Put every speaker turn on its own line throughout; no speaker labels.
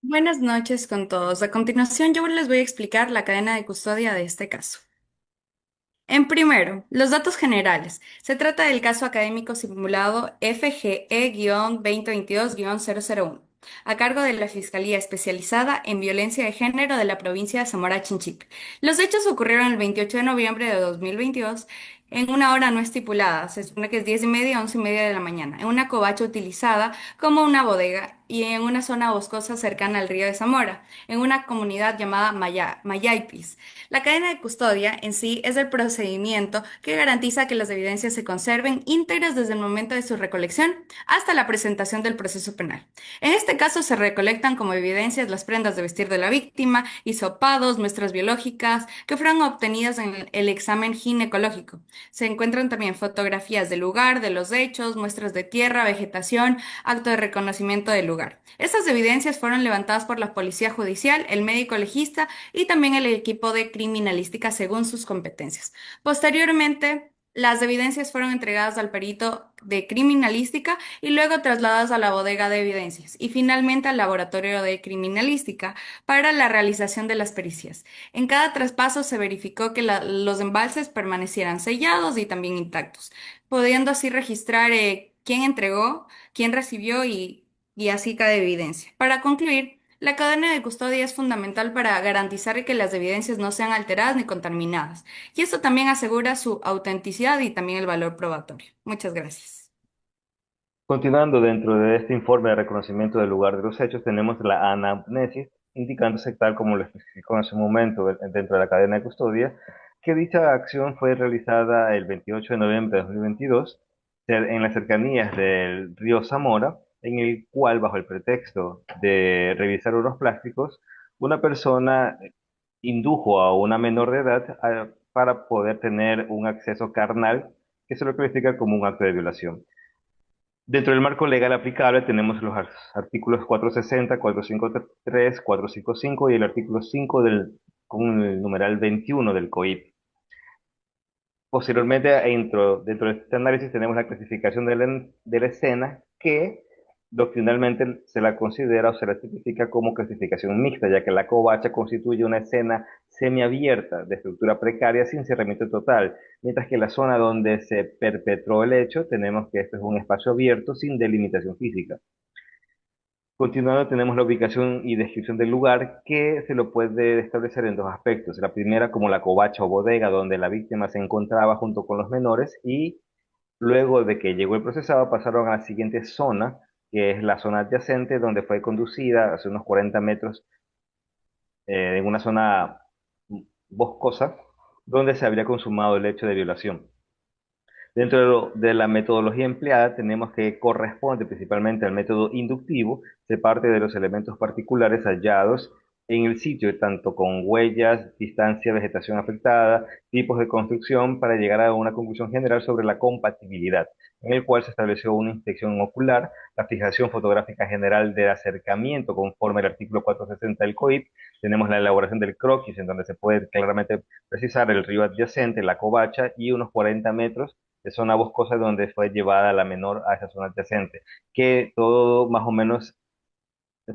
Buenas noches con todos. A continuación, yo les voy a explicar la cadena de custodia de este caso. En primero, los datos generales. Se trata del caso académico simulado FGE-2022-001, a cargo de la Fiscalía Especializada en Violencia de Género de la provincia de Zamora Chinchipe. Los hechos ocurrieron el 28 de noviembre de 2022 en una hora no estipulada, se supone que es 10:30, 11:30 de la mañana, en una covacha utilizada como una bodega y en una zona boscosa cercana al río de Zamora, en una comunidad llamada Mayaypis. La cadena de custodia en sí es el procedimiento que garantiza que las evidencias se conserven íntegras desde el momento de su recolección hasta la presentación del proceso penal. En este caso se recolectan como evidencias las prendas de vestir de la víctima, hisopados, muestras biológicas que fueron obtenidas en el examen ginecológico. Se encuentran también fotografías del lugar, de los hechos, muestras de tierra, vegetación, acto de reconocimiento del lugar. Estas evidencias fueron levantadas por la Policía Judicial, el médico legista y también el equipo de criminalística según sus competencias. Posteriormente, las evidencias fueron entregadas al perito de criminalística y luego trasladadas a la bodega de evidencias y finalmente al laboratorio de criminalística para la realización de las pericias. En cada traspaso se verificó que los embalses permanecieran sellados y también intactos, pudiendo así registrar quién entregó, quién recibió y así cada evidencia. Para concluir, la cadena de custodia es fundamental para garantizar que las evidencias no sean alteradas ni contaminadas, y esto también asegura su autenticidad y también el valor probatorio. Muchas gracias.
Continuando dentro de este informe de reconocimiento del lugar de los hechos, tenemos la anamnesis, indicándose tal como lo especificó en su momento dentro de la cadena de custodia, que dicha acción fue realizada el 28 de noviembre de 2022 en las cercanías del río Zamora, en el cual, bajo el pretexto de revisar unos plásticos, una persona indujo a una menor de edad para poder tener un acceso carnal que se lo califica como un acto de violación. Dentro del marco legal aplicable tenemos los artículos 460, 453, 455 y el artículo 5 con el numeral 21 del COIP. Posteriormente, dentro de este análisis tenemos la clasificación de la escena que doctrinalmente se la considera o se la tipifica como clasificación mixta, ya que la covacha constituye una escena semiabierta de estructura precaria sin cerramiento total, mientras que la zona donde se perpetró el hecho tenemos que este es un espacio abierto sin delimitación física. Continuando, tenemos la ubicación y descripción del lugar que se lo puede establecer en dos aspectos. La primera, como la covacha o bodega donde la víctima se encontraba junto con los menores y luego de que llegó el procesado pasaron a la siguiente zona, que es la zona adyacente donde fue conducida hace unos 40 metros en una zona boscosa donde se habría consumado el hecho de violación. Dentro de la metodología empleada tenemos que corresponde principalmente al método inductivo, se parte de los elementos particulares hallados en el sitio, tanto con huellas, distancia, vegetación afectada, tipos de construcción, para llegar a una conclusión general sobre la compatibilidad, en el cual se estableció una inspección ocular, la fijación fotográfica general del acercamiento conforme al artículo 460 del COIP, tenemos la elaboración del croquis, en donde se puede claramente precisar el río adyacente, la covacha y unos 40 metros de zona boscosa donde fue llevada la menor a esa zona adyacente, que todo más o menos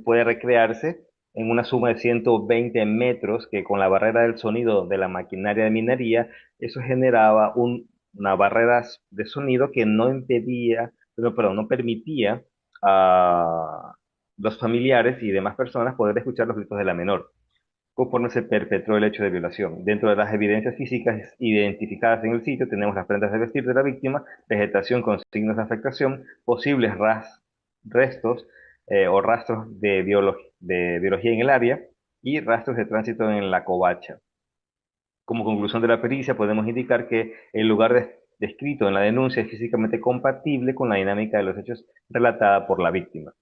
puede recrearse en una suma de 120 metros que con la barrera del sonido de la maquinaria de minería, eso generaba una barrera de sonido que no impedía, perdón, no permitía a los familiares y demás personas poder escuchar los gritos de la menor conforme se perpetró el hecho de violación. Dentro de las evidencias físicas identificadas en el sitio tenemos las prendas de vestir de la víctima, vegetación con signos de afectación, posibles restos o rastros de biología en el área y rastros de tránsito en la covacha. Como conclusión de la pericia, podemos indicar que el lugar descrito en la denuncia es físicamente compatible con la dinámica de los hechos relatada por la víctima.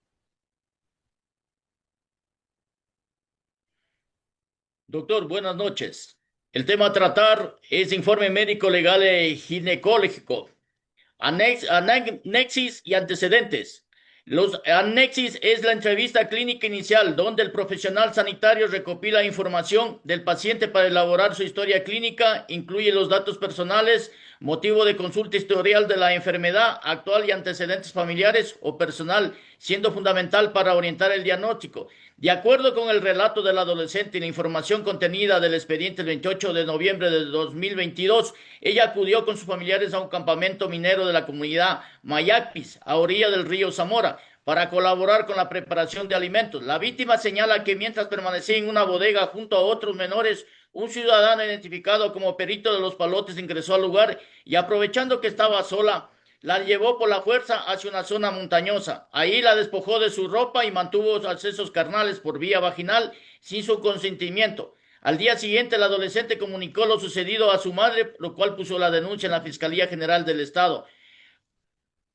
Doctor, buenas noches. El tema a tratar es informe médico legal e ginecológico, anexis y antecedentes. Los anexis es la entrevista clínica inicial, donde el profesional sanitario recopila información del paciente para elaborar su historia clínica, incluye los datos personales, motivo de consulta historial de la enfermedad actual y antecedentes familiares o personal siendo fundamental para orientar el diagnóstico. De acuerdo con el relato del adolescente y la información contenida del expediente el 28 de noviembre de 2022, ella acudió con sus familiares a un campamento minero de la comunidad Mayapis, a orilla del río Zamora, para colaborar con la preparación de alimentos. La víctima señala que mientras permanecía en una bodega junto a otros menores, un ciudadano identificado como Perito de los Palotes ingresó al lugar y, aprovechando que estaba sola, la llevó por la fuerza hacia una zona montañosa. Ahí la despojó de su ropa y mantuvo accesos carnales por vía vaginal sin su consentimiento. Al día siguiente, el adolescente comunicó lo sucedido a su madre, lo cual puso la denuncia en la Fiscalía General del Estado.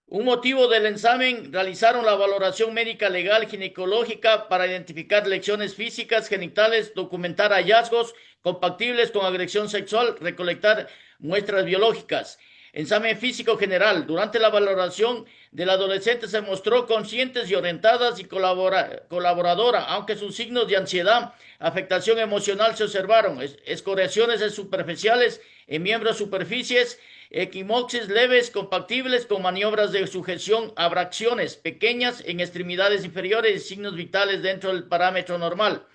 Un motivo del examen: realizaron la valoración médica legal ginecológica para identificar lesiones físicas, genitales, documentar hallazgos compatibles con agresión sexual, recolectar muestras biológicas. Examen físico general. Durante la valoración del adolescente se mostró consciente y orientada y colaboradora, aunque sus signos de ansiedad, afectación emocional se observaron, escoriaciones superficiales en miembros, superficies, equimoxis leves compatibles con maniobras de sujeción, abracciones pequeñas en extremidades inferiores y signos vitales dentro del parámetro normal.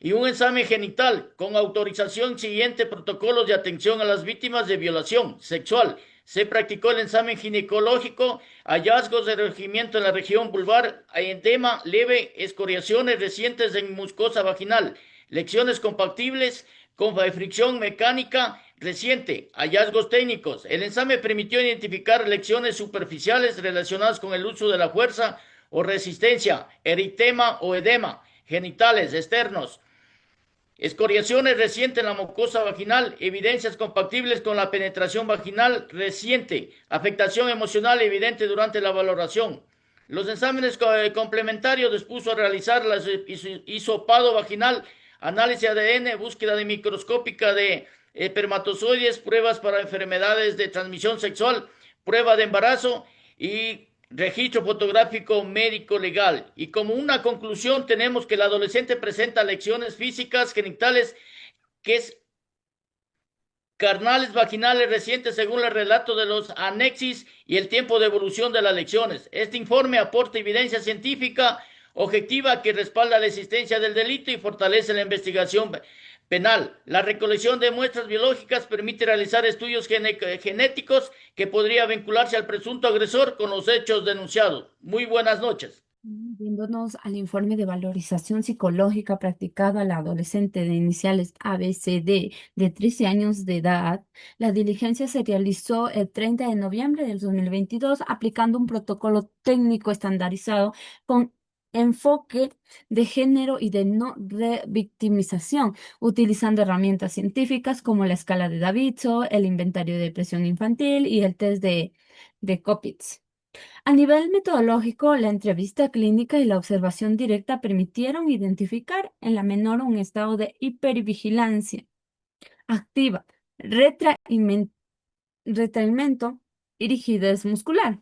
Y un examen genital con autorización siguiente protocolos de atención a las víctimas de violación sexual. Se practicó el examen ginecológico, hallazgos de regimiento en la región vulvar, edema leve, escoriaciones recientes en mucosa vaginal, lesiones compatibles con fricción mecánica reciente, hallazgos técnicos. El examen permitió identificar lesiones superficiales relacionadas con el uso de la fuerza o resistencia, eritema o edema, genitales externos, escoriaciones recientes en la mucosa vaginal, evidencias compatibles con la penetración vaginal reciente, afectación emocional evidente durante la valoración. Los exámenes complementarios dispuso a realizar el hisopado vaginal, análisis de ADN, búsqueda de microscópica de espermatozoides, pruebas para enfermedades de transmisión sexual, prueba de embarazo y registro fotográfico médico legal. Y como una conclusión tenemos que el adolescente presenta lesiones físicas genitales que es carnales vaginales recientes según el relato de los anexis y el tiempo de evolución de las lesiones. Este informe aporta evidencia científica objetiva que respalda la existencia del delito y fortalece la investigación penal. La recolección de muestras biológicas permite realizar estudios genéticos que podría vincularse al presunto agresor con los hechos denunciados. Muy buenas noches.
Viéndonos al informe de valorización psicológica practicado al adolescente de iniciales ABCD de 13 años de edad, la diligencia se realizó el 30 de noviembre del 2022 aplicando un protocolo técnico estandarizado con enfoque de género y de no revictimización, utilizando herramientas científicas como la escala de Davidson, el inventario de depresión infantil y el test de Coppitz. A nivel metodológico, la entrevista clínica y la observación directa permitieron identificar en la menor un estado de hipervigilancia activa, retraimiento y rigidez muscular.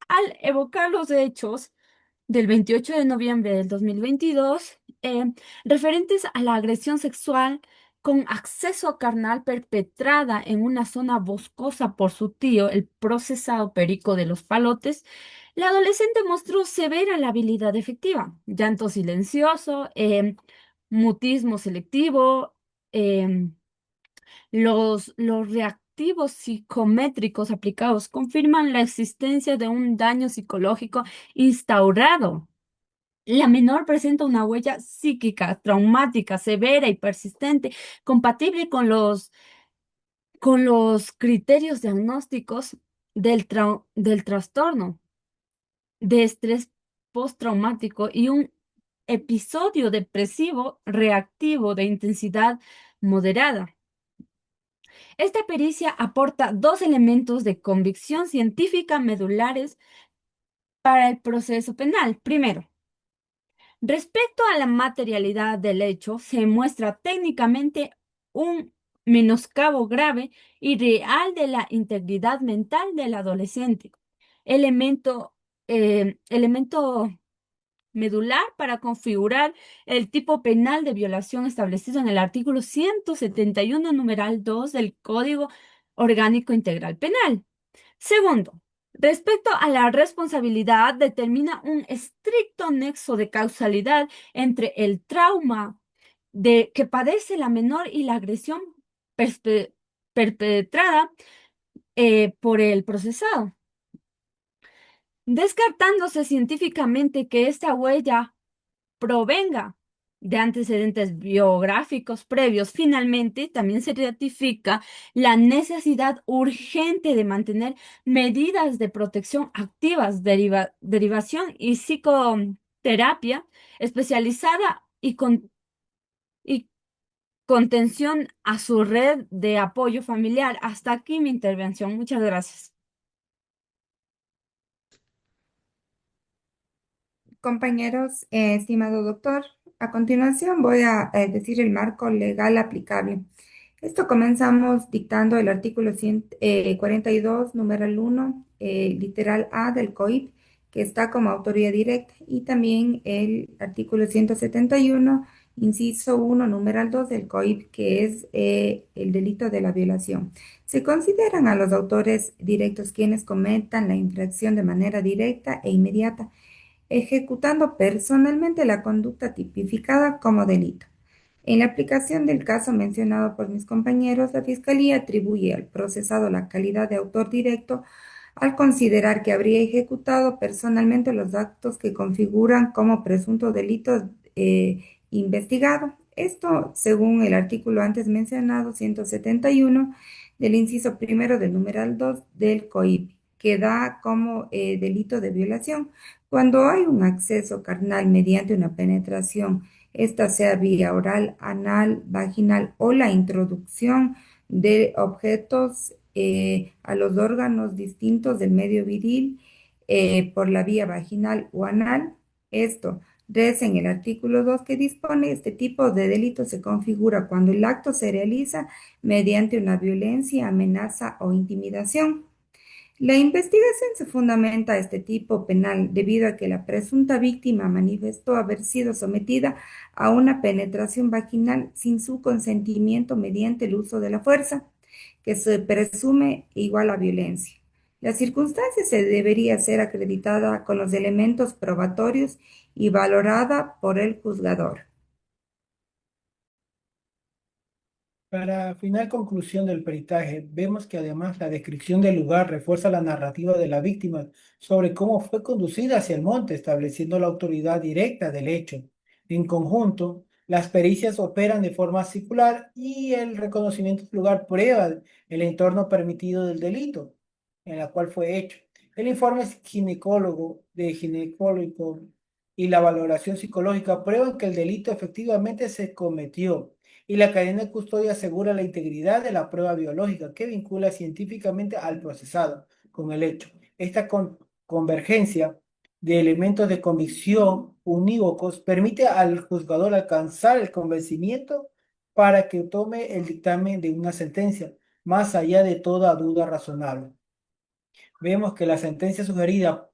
Al evocar los hechos del 28 de noviembre del 2022, referentes a la agresión sexual con acceso carnal perpetrada en una zona boscosa por su tío, el procesado Perico de los Palotes, la adolescente mostró severa labilidad efectiva, llanto silencioso, mutismo selectivo, los reactivos psicométricos aplicados confirman la existencia de un daño psicológico instaurado. La menor presenta una huella psíquica, traumática, severa y persistente, compatible con los criterios diagnósticos del trastorno de estrés postraumático y un episodio depresivo reactivo de intensidad moderada. Esta pericia aporta dos elementos de convicción científica medulares para el proceso penal. Primero, respecto a la materialidad del hecho, se muestra técnicamente un menoscabo grave y real de la integridad mental del adolescente. Elemento medular para configurar el tipo penal de violación establecido en el artículo 171, numeral 2 del Código Orgánico Integral Penal. Segundo, Respecto a la responsabilidad, determina un estricto nexo de causalidad entre el trauma que padece la menor y la agresión perspe- perpetrada por el procesado, descartándose científicamente que esta huella provenga de antecedentes biográficos previos. Finalmente, también se ratifica la necesidad urgente de mantener medidas de protección activas, derivación y psicoterapia especializada y contención a su red de apoyo familiar. Hasta aquí mi intervención. Muchas gracias.
Compañeros, estimado doctor, a continuación voy a decir el marco legal aplicable. Esto comenzamos dictando el artículo 42, numeral 1, literal A del COIP, que está como autoría directa, y también el artículo 171, inciso 1, numeral 2 del COIP, que es el delito de la violación. Se consideran a los autores directos quienes cometan la infracción de manera directa e inmediata, ejecutando personalmente la conducta tipificada como delito. En la aplicación del caso mencionado por mis compañeros, la Fiscalía atribuye al procesado la calidad de autor directo al considerar que habría ejecutado personalmente los actos que configuran como presunto delito investigado. Esto según el artículo antes mencionado 171 del inciso primero del numeral 2 del COIP, que da como delito de violación. Cuando hay un acceso carnal mediante una penetración, esta sea vía oral, anal, vaginal o la introducción de objetos a los órganos distintos del medio viril por la vía vaginal o anal, esto reza en el artículo 2 que dispone este tipo de delito se configura cuando el acto se realiza mediante una violencia, amenaza o intimidación. La investigación se fundamenta a este tipo penal debido a que la presunta víctima manifestó haber sido sometida a una penetración vaginal sin su consentimiento mediante el uso de la fuerza, que se presume igual a violencia. La circunstancia se debería ser acreditada con los elementos probatorios y valorada por el juzgador.
Para final conclusión del peritaje, vemos que además la descripción del lugar refuerza la narrativa de la víctima sobre cómo fue conducida hacia el monte, estableciendo la autoridad directa del hecho. En conjunto, las pericias operan de forma circular y el reconocimiento del lugar prueba el entorno permitido del delito en la cual fue hecho. El informe ginecólogo y la valoración psicológica prueban que el delito efectivamente se cometió y la cadena de custodia asegura la integridad de la prueba biológica que vincula científicamente al procesado con el hecho. Esta convergencia de elementos de convicción unívocos permite al juzgador alcanzar el convencimiento para que tome el dictamen de una sentencia, más allá de toda duda razonable. Vemos que la sentencia sugerida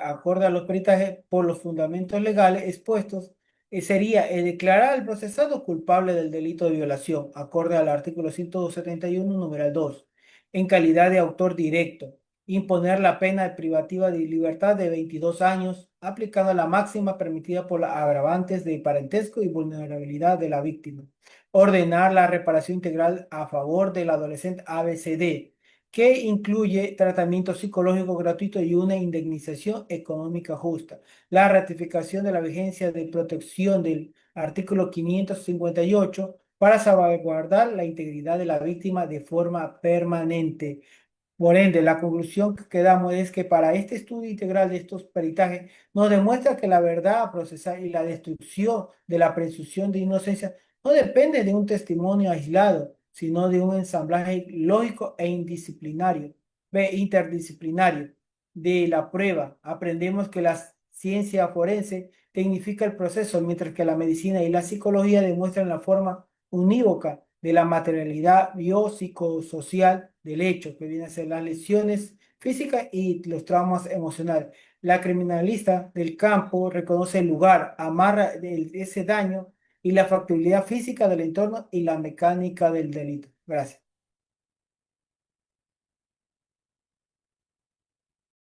acorde a los peritajes por los fundamentos legales expuestos, sería declarar al procesado culpable del delito de violación, acorde al artículo 171, numeral 2, en calidad de autor directo, imponer la pena privativa de libertad de 22 años, aplicando la máxima permitida por las agravantes de parentesco y vulnerabilidad de la víctima, ordenar la reparación integral a favor del adolescente ABCD, que incluye tratamiento psicológico gratuito y una indemnización económica justa. La ratificación de la vigencia de protección del artículo 558 para salvaguardar la integridad de la víctima de forma permanente. Por ende, la conclusión que damos es que para este estudio integral de estos peritajes nos demuestra que la verdad procesal y la destrucción de la presunción de inocencia no depende de un testimonio aislado, sino de un ensamblaje lógico e interdisciplinario de la prueba. Aprendemos que la ciencia forense tecnifica el proceso, mientras que la medicina y la psicología demuestran la forma unívoca de la materialidad biopsicosocial del hecho, que vienen a ser las lesiones físicas y los traumas emocionales. La criminalista del campo reconoce el lugar, amarra ese daño y la factibilidad física del entorno y la mecánica del delito. Gracias.